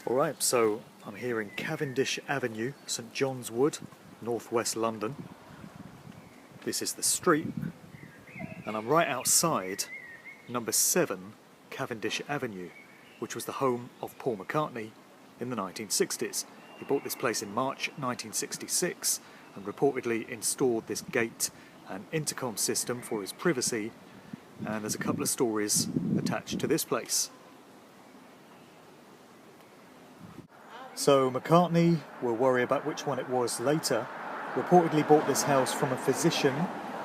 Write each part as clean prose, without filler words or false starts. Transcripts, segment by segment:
Alright, so I'm here in Cavendish Avenue, St John's Wood, northwest London. This is the street, and I'm right outside number 7 Cavendish Avenue, which was the home of Paul McCartney in the 1960s. He bought this place in March 1966 and reportedly installed this gate and intercom system for his privacy, and there's a couple of stories attached to this place. So McCartney, we'll worry about which one it was later, reportedly bought this house from a physician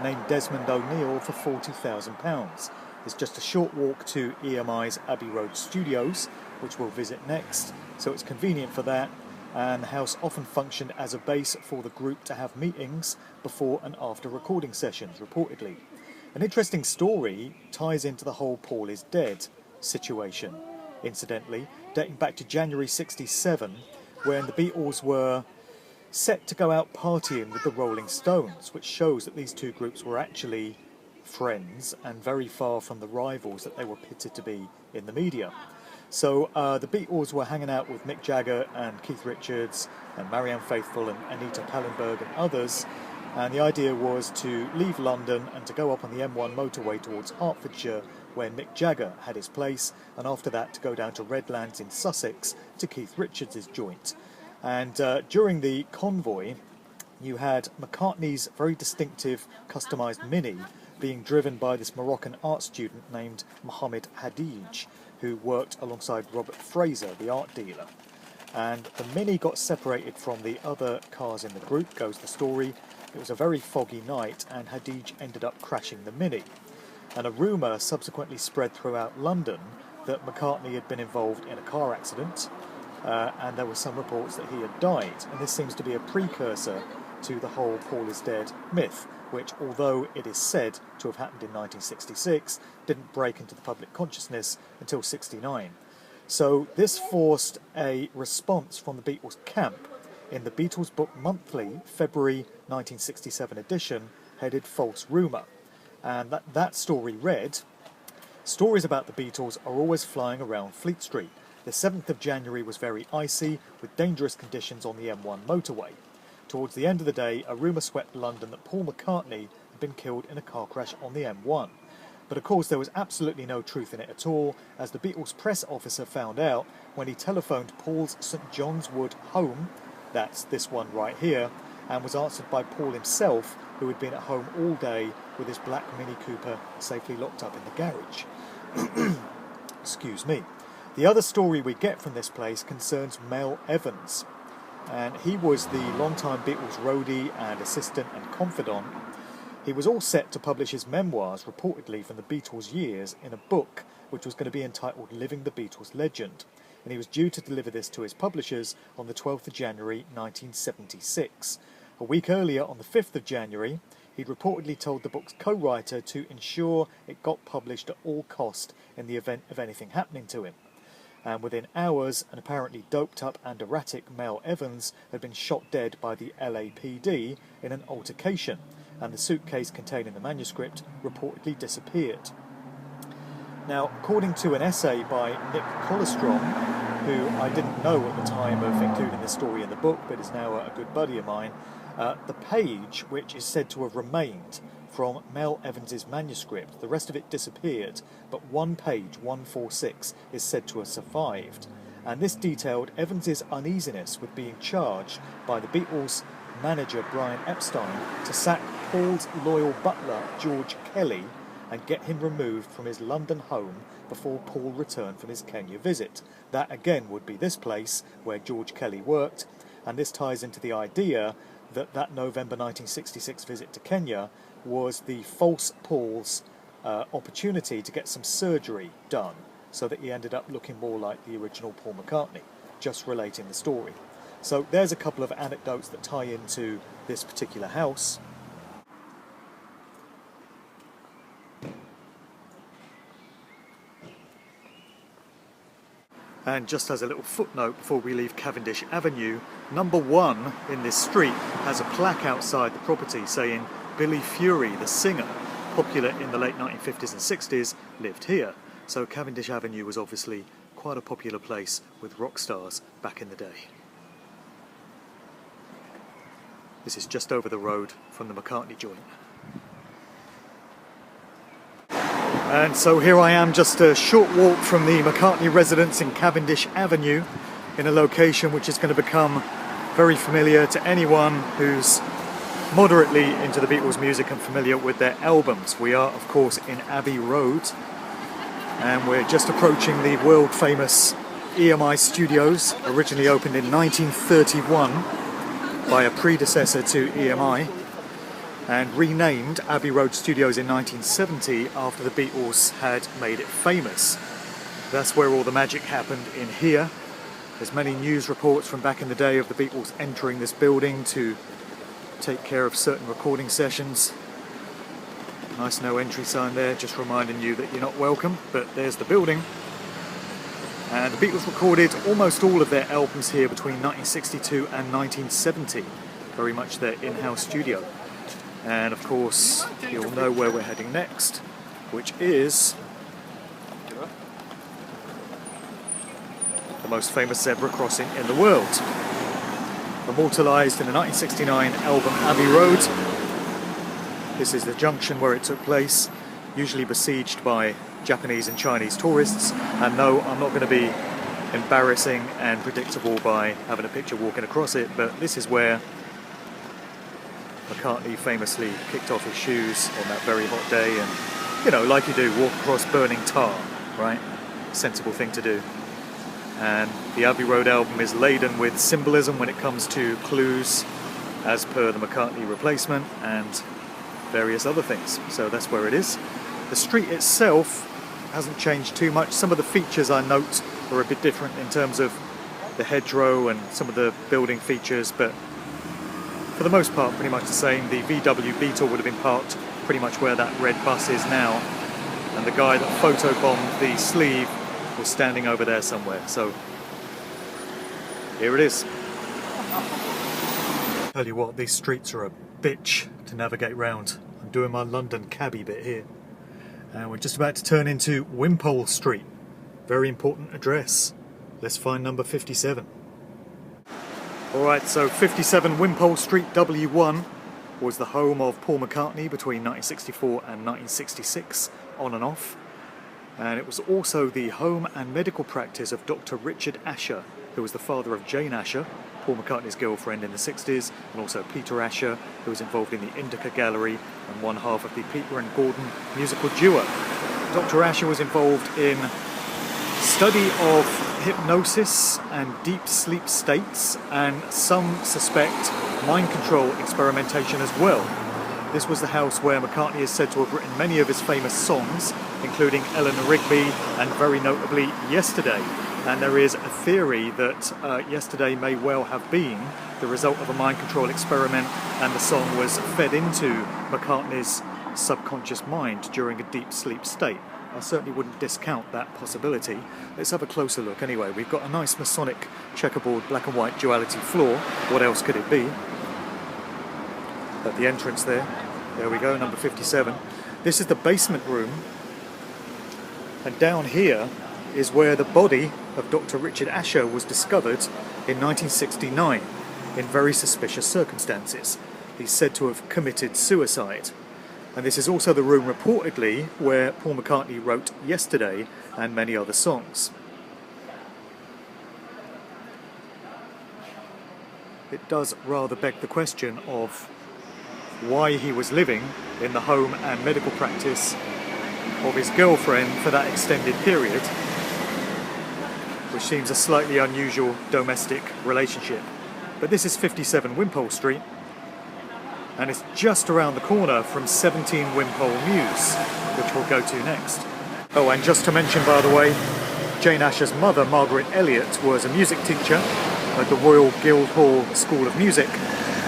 named Desmond O'Neill for £40,000. It's just a short walk to EMI's Abbey Road studios, which we'll visit next, so it's convenient for that, and the house often functioned as a base for the group to have meetings before and after recording sessions, reportedly. An interesting story ties into the whole Paul is dead situation, incidentally, dating back to January '67, when the Beatles were set to go out partying with the Rolling Stones, which shows that these two groups were actually friends and very far from the rivals that they were pitted to be in the media. So the Beatles were hanging out with Mick Jagger and Keith Richards and Marianne Faithfull and Anita Pallenberg and others, and the idea was to leave London and to go up on the M1 motorway towards Hertfordshire, where Mick Jagger had his place, and after that to go down to Redlands in Sussex to Keith Richards' joint. And during the convoy, you had McCartney's very distinctive customised Mini being driven by this Moroccan art student named Mohammed Hadij, who worked alongside Robert Fraser, the art dealer. And the Mini got separated from the other cars in the group, goes the story. It was a very foggy night, and Hadij ended up crashing the Mini. And a rumour subsequently spread throughout London that McCartney had been involved in a car accident, and there were some reports that he had died. And this seems to be a precursor to the whole Paul is dead myth, which, although it is said to have happened in 1966, didn't break into the public consciousness until '69. So this forced a response from the Beatles camp in the Beatles Book Monthly, February 1967 edition, headed False Rumour. And that story read, "Stories about the Beatles are always flying around Fleet Street. The 7th of January was very icy, with dangerous conditions on the M1 motorway. Towards the end of the day, a rumour swept London that Paul McCartney had been killed in a car crash on the M1. But of course there was absolutely no truth in it at all, as the Beatles press officer found out when he telephoned Paul's St John's Wood home," that's this one right here, and was answered by Paul himself, who had been at home all day with his black Mini Cooper safely locked up in the garage. Excuse me. The other story we get from this place concerns Mel Evans, and he was the longtime Beatles roadie and assistant and confidant. He was all set to publish his memoirs, reportedly from the Beatles' years, in a book which was going to be entitled Living the Beatles Legend, and he was due to deliver this to his publishers on the 12th of January 1976. A week earlier, on the 5th of January, he'd reportedly told the book's co-writer to ensure it got published at all cost in the event of anything happening to him. And within hours, an apparently doped-up and erratic Mel Evans had been shot dead by the LAPD in an altercation, and the suitcase containing the manuscript reportedly disappeared. Now, according to an essay by Nick Colostrom, who I didn't know at the time of including this story in the book, but is now a good buddy of mine, the page which is said to have remained from Mel Evans's manuscript, the rest of it disappeared, but one page, 146, is said to have survived. And this detailed Evans's uneasiness with being charged by the Beatles' manager Brian Epstein to sack Paul's loyal butler George Kelly and get him removed from his London home before Paul returned from his Kenya visit. That again would be this place where George Kelly worked, and this ties into the idea that that November 1966 visit to Kenya was the false Paul's opportunity to get some surgery done, so that he ended up looking more like the original Paul McCartney, just relating the story. So there's a couple of anecdotes that tie into this particular house. And just as a little footnote before we leave Cavendish Avenue, number 1 in this street has a plaque outside the property saying Billy Fury, the singer, popular in the late 1950s and 60s, lived here. So Cavendish Avenue was obviously quite a popular place with rock stars back in the day. This is just over the road from the McCartney joint. And so here I am, just a short walk from the McCartney residence in Cavendish Avenue, in a location which is going to become very familiar to anyone who's moderately into the Beatles music and familiar with their albums. We are, of course, in Abbey Road, and we're just approaching the world famous EMI studios, originally opened in 1931 by a predecessor to EMI, and renamed Abbey Road Studios in 1970 after the Beatles had made it famous. That's where all the magic happened, in here. There's many news reports from back in the day of the Beatles entering this building to take care of certain recording sessions. Nice no entry sign there, just reminding you that you're not welcome, but there's the building. And the Beatles recorded almost all of their albums here between 1962 and 1970, very much their in-house studio. And of course, you'll know where we're heading next, which is the most famous zebra crossing in the world. Immortalised in the 1969 album Abbey Road. This is the junction where it took place, usually besieged by Japanese and Chinese tourists. And no, I'm not going to be embarrassing and predictable by having a picture walking across it, but this is where McCartney famously kicked off his shoes on that very hot day and, you know, like you do, walk across burning tar, right? Sensible thing to do. And the Abbey Road album is laden with symbolism when it comes to clues, as per the McCartney replacement, and various other things. So that's where it is. The street itself hasn't changed too much. Some of the features I note are a bit different in terms of the hedgerow and some of the building features, but for the most part pretty much the same. The VW Beetle would have been parked pretty much where that red bus is now, and the guy that photobombed the sleeve was standing over there somewhere. So here it is. Tell you what, these streets are a bitch to navigate round. I'm doing my London cabbie bit here, and we're just about to turn into Wimpole Street. Very important address. Let's find number 57. Alright, so 57 Wimpole Street W1 was the home of Paul McCartney between 1964 and 1966, on and off. And it was also the home and medical practice of Dr. Richard Asher, who was the father of Jane Asher, Paul McCartney's girlfriend in the 60s, and also Peter Asher, who was involved in the Indica Gallery and one half of the Peter and Gordon musical duo. Dr. Asher was involved in study of hypnosis and deep sleep states, and some suspect mind control experimentation as well. This was the house where McCartney is said to have written many of his famous songs, including Eleanor Rigby and very notably Yesterday. And there is a theory that Yesterday may well have been the result of a mind control experiment, and the song was fed into McCartney's subconscious mind during a deep sleep state. I certainly wouldn't discount that possibility. Let's have a closer look anyway. We've got a nice Masonic checkerboard black and white duality floor. What else could it be? At the entrance there we go, number 57. This is the basement room, and down here is where the body of Dr. Richard Asher was discovered in 1969 in very suspicious circumstances. He's said to have committed suicide. And this is also the room reportedly where Paul McCartney wrote Yesterday and many other songs. It does rather beg the question of why he was living in the home and medical practice of his girlfriend for that extended period, which seems a slightly unusual domestic relationship. But this is 57 Wimpole Street, and it's just around the corner from 17 Wimpole Mews, which we'll go to next. Oh, and just to mention, by the way, Jane Asher's mother, Margaret Elliott, was a music teacher at the Royal Guildhall School of Music,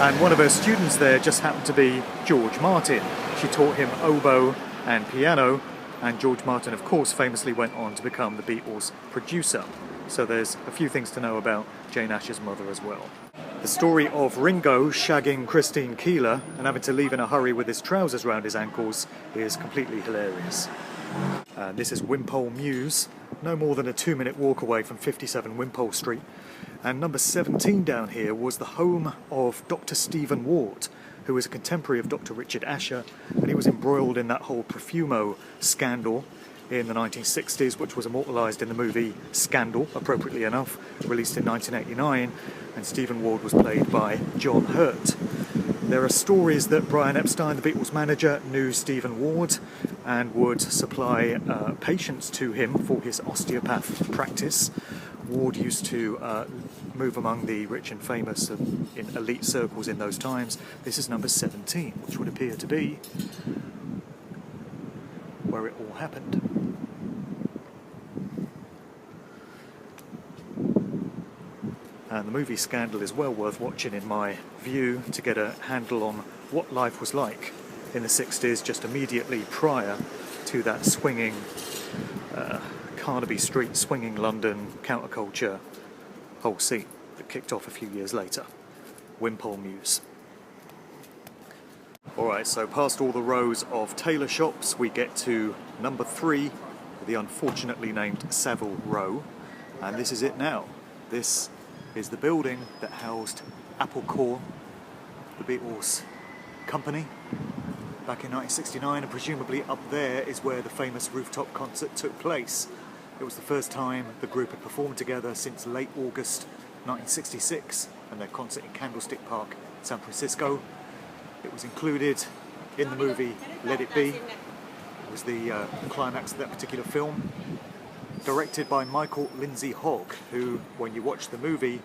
and one of her students there just happened to be George Martin. She taught him oboe and piano, and George Martin, of course, famously went on to become the Beatles' producer. So there's a few things to know about Jane Asher's mother as well. The story of Ringo shagging Christine Keeler and having to leave in a hurry with his trousers round his ankles is completely hilarious. This is Wimpole Mews, no more than a 2-minute walk away from 57 Wimpole Street. And number 17 down here was the home of Dr. Stephen Ward, who was a contemporary of Dr. Richard Asher, and he was embroiled in that whole Profumo scandal in the 1960s, which was immortalised in the movie Scandal, appropriately enough, released in 1989, and Stephen Ward was played by John Hurt. There are stories that Brian Epstein, the Beatles manager, knew Stephen Ward and would supply patients to him for his osteopath practice. Ward used to move among the rich and famous in elite circles in those times. This is number 17, which would appear to be where it all happened. And the movie Scandal is well worth watching in my view to get a handle on what life was like in the 60s, just immediately prior to that swinging Carnaby Street, swinging London counterculture whole scene that kicked off a few years later. Wimpole Mews. Alright, so past all the rows of tailor shops, we get to number 3, the unfortunately named Savile Row, and this is it now. This is the building that housed Apple Corps, the Beatles company, back in 1969, and presumably up there is where the famous rooftop concert took place. It was the first time the group had performed together since late August 1966, and their concert in Candlestick Park, San Francisco. It was included in the movie Let It Be. It was the climax of that particular film. Directed by Michael Lindsay Hogg, who, when you watch the movie,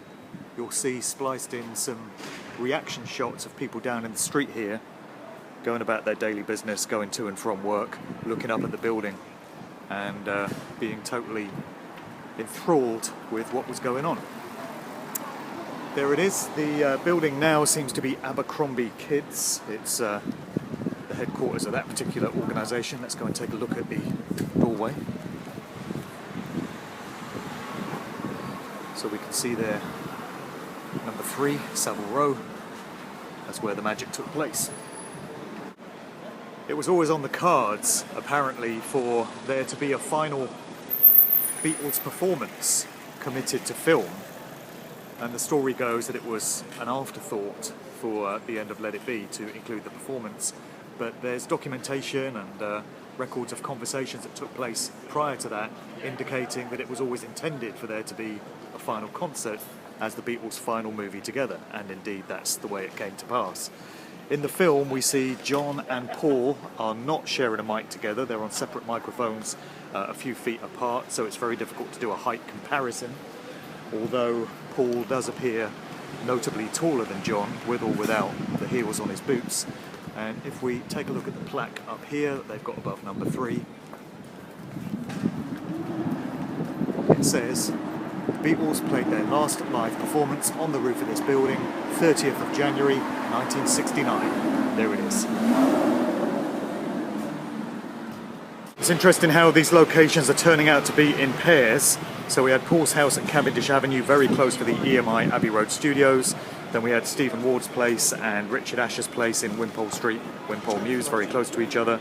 you'll see spliced in some reaction shots of people down in the street here, going about their daily business, going to and from work, looking up at the building, and being totally enthralled with what was going on. There it is. The building now seems to be Abercrombie Kids. It's the headquarters of that particular organisation. Let's go and take a look at the doorway. So we can see there, number 3, Savile Row. That's where the magic took place. It was always on the cards, apparently, for there to be a final Beatles performance committed to film. And the story goes that it was an afterthought for the end of Let It Be to include the performance. But there's documentation and records of conversations that took place prior to that, indicating that it was always intended for there to be a final concert as the Beatles' final movie together, and indeed that's the way it came to pass. In the film we see John and Paul are not sharing a mic together, they're on separate microphones a few feet apart, so it's very difficult to do a height comparison, although Paul does appear notably taller than John, with or without the heels on his boots. And if we take a look at the plaque up here that they've got above number 3, it says, "The Beatles played their last live performance on the roof of this building, 30th of January 1969. There it is. It's interesting how these locations are turning out to be in pairs. So we had Paul's house at Cavendish Avenue, very close to the EMI Abbey Road studios. Then we had Stephen Ward's place and Richard Asher's place in Wimpole Street, Wimpole Mews, very close to each other.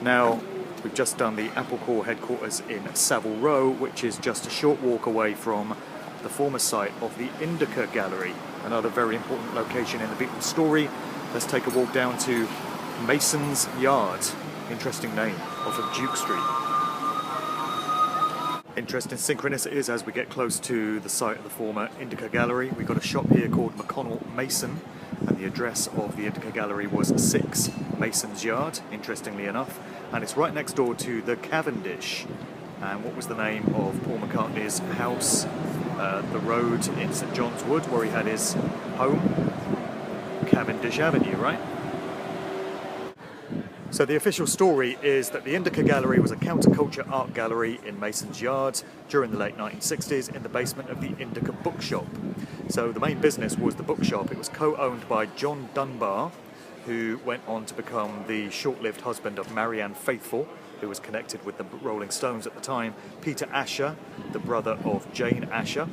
Now, we've just done the Apple Corps headquarters in Savile Row, which is just a short walk away from the former site of the Indica Gallery, another very important location in the Beatles story. Let's take a walk down to Mason's Yard, interesting name, off of Duke Street. Interesting synchronicities as we get close to the site of the former Indica Gallery. We've got a shop here called McConnell Mason, and the address of the Indica Gallery was 6 Mason's Yard, interestingly enough, and it's right next door to the Cavendish. And what was the name of Paul McCartney's house? The road in St John's Wood where he had his home? Cavendish Avenue, right? So the official story is that the Indica Gallery was a counterculture art gallery in Mason's Yard during the late 1960s in the basement of the Indica bookshop. So the main business was the bookshop. It was co-owned by John Dunbar, who went on to become the short-lived husband of Marianne Faithfull, who was connected with the Rolling Stones at the time, Peter Asher, the brother of Jane Asher,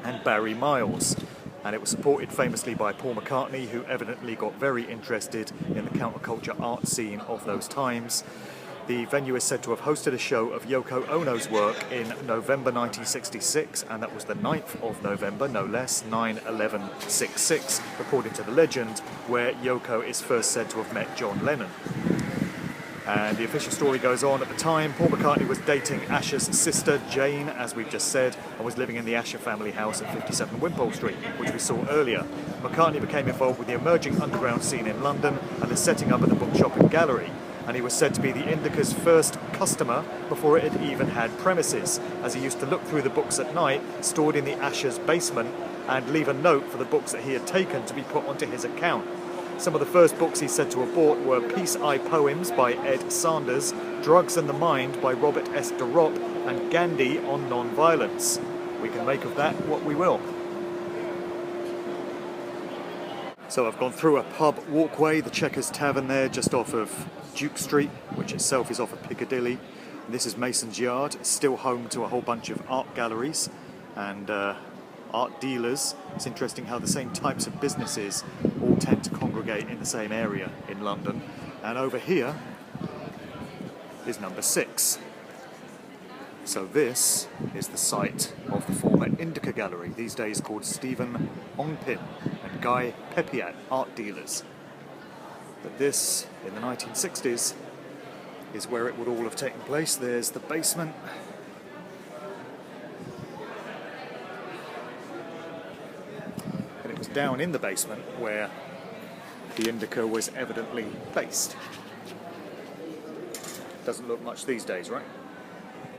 and Barry Miles. And it was supported famously by Paul McCartney, who evidently got very interested in the counterculture art scene of those times. The venue is said to have hosted a show of Yoko Ono's work in November 1966, and that was the 9th of November, no less, 9/11/66, according to the legend, where Yoko is first said to have met John Lennon. And the official story goes on, at the time, Paul McCartney was dating Asher's sister, Jane, as we've just said, and was living in the Asher family house at 57 Wimpole Street, which we saw earlier. McCartney became involved with the emerging underground scene in London and the setting up of the bookshop and gallery, and he was said to be the Indica's first customer before it had even had premises, as he used to look through the books at night, stored in the Asher's basement, and leave a note for the books that he had taken to be put onto his account. Some of the first books he's said to have bought were Peace Eye Poems by Ed Sanders, Drugs and the Mind by Robert S. de Ropp, and Gandhi on Non-Violence. We can make of that what we will. So I've gone through a pub walkway, the Checkers Tavern there, just off of Duke Street, which itself is off of Piccadilly. And this is Mason's Yard, still home to a whole bunch of art galleries and art dealers. It's interesting how the same types of businesses all tend to congregate in the same area in London. And over here is number 6. So this is the site of the former Indica Gallery, these days called Stephen Ongpin and Guy Pepiat art dealers. But this, in the 1960s, is where it would all have taken place. There's the basement. And it was down in the basement where the Indica was evidently based. Doesn't look much these days, right?